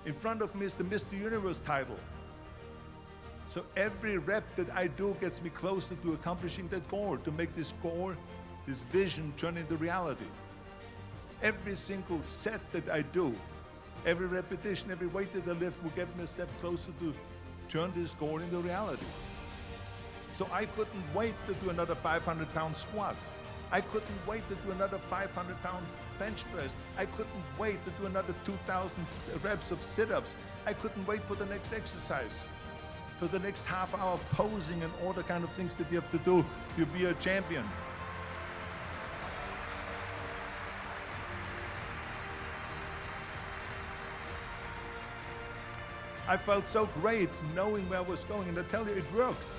In front of me is the Mr. Universe title. So every rep that I do gets me closer to accomplishing that goal, to make this goal, this vision turn into reality. Every single set that I do, every repetition, every weight that I lift will get me a step closer to turn this goal into reality. So I couldn't wait to do another 500-pound squat. I couldn't wait to do another 500-pound bench press. I couldn't wait to do another 2,000 reps of sit-ups. I couldn't wait for the next exercise, for the next half hour of posing and all the kind of things that you have to do to be a champion. I felt so great knowing where I was going, and I tell you, it worked.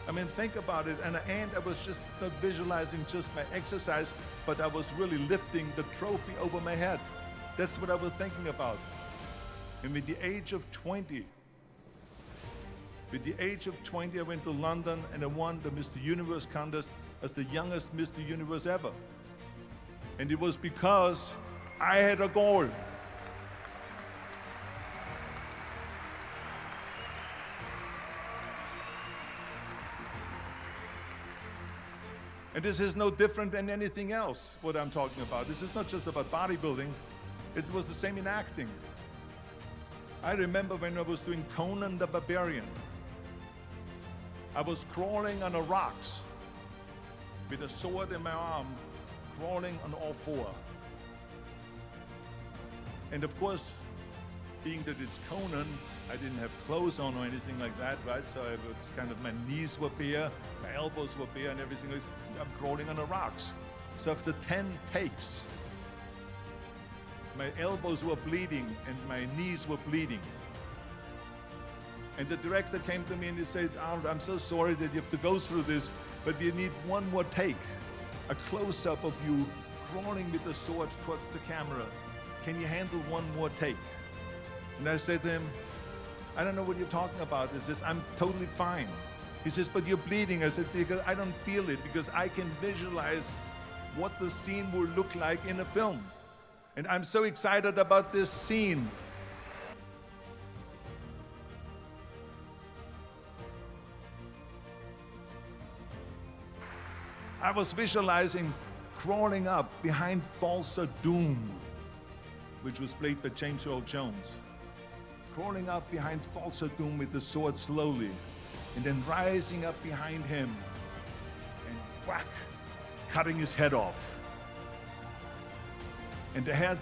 I mean, think about it, and I was just not visualizing just my exercise, but I was really lifting the trophy over my head. That's what I was thinking about. And with the age of 20, I went to London and I won the Mr. Universe contest as the youngest Mr. Universe ever. And it was because I had a goal. And this is no different than anything else, what I'm talking about. This is not just about bodybuilding. It was the same in acting. I remember when I was doing Conan the Barbarian. I was crawling on the rocks with a sword in my arm, crawling on all four. And of course, being that it's Conan, I didn't have clothes on or anything like that, right? So it was kind of, my knees were bare, my elbows were bare and everything else. I'm crawling on the rocks. So after 10 takes, my elbows were bleeding and my knees were bleeding. And the director came to me and he said, Arnold, I'm so sorry that you have to go through this, but we need one more take. A close-up of you crawling with the sword towards the camera. Can you handle one more take? And I said to him, I don't know what you're talking about. He says, I'm totally fine. He says, but you're bleeding. I said, because I don't feel it, because I can visualize what the scene will look like in a film. And I'm so excited about this scene. I was visualizing crawling up behind Thulsa Doom, which was played by James Earl Jones. Crawling up behind Thulsa Doom with the sword slowly, and then rising up behind him and whack, cutting his head off. And the head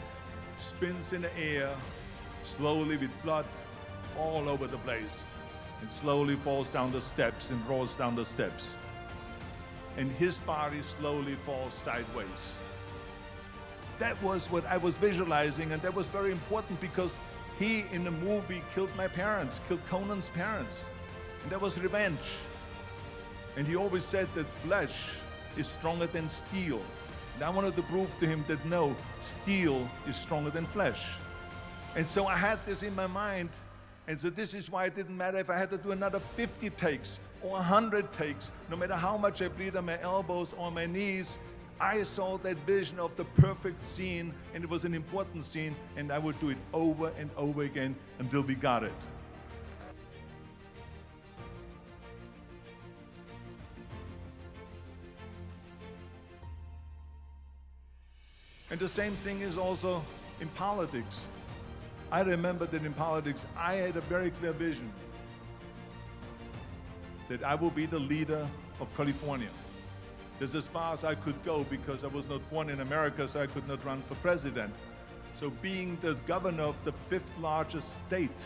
spins in the air, slowly with blood all over the place, and slowly falls down the steps and rolls down the steps. And his body slowly falls sideways. That was what I was visualizing, and that was very important because he, in the movie, killed my parents, killed Conan's parents. And that was revenge. And he always said that flesh is stronger than steel. And I wanted to prove to him that no, steel is stronger than flesh. And so I had this in my mind. And so this is why it didn't matter if I had to do another 50 takes or 100 takes, no matter how much I bleed on my elbows or my knees. I saw that vision of the perfect scene, and it was an important scene, and I would do it over and over again until we got it. And the same thing is also in politics. I remember that in politics, I had a very clear vision that I will be the leader of California. That's as far as I could go because I was not born in America, so I could not run for president. So being the governor of the fifth largest state,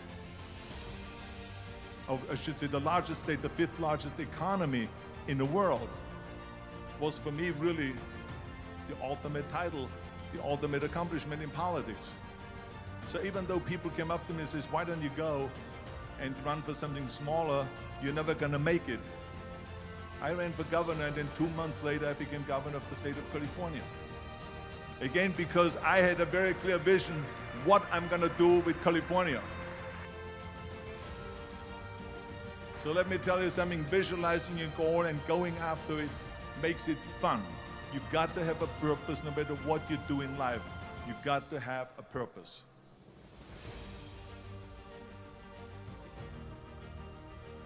I should say the largest state, the fifth largest economy in the world, was for me really the ultimate title, the ultimate accomplishment in politics. So even though people came up to me and says, why don't you go and run for something smaller, you're never gonna make it. I ran for governor, and then 2 months later I became governor of the state of California. Again, because I had a very clear vision what I'm gonna do with California. So let me tell you something, visualizing your goal and going after it makes it fun. You've got to have a purpose no matter what you do in life. You've got to have a purpose.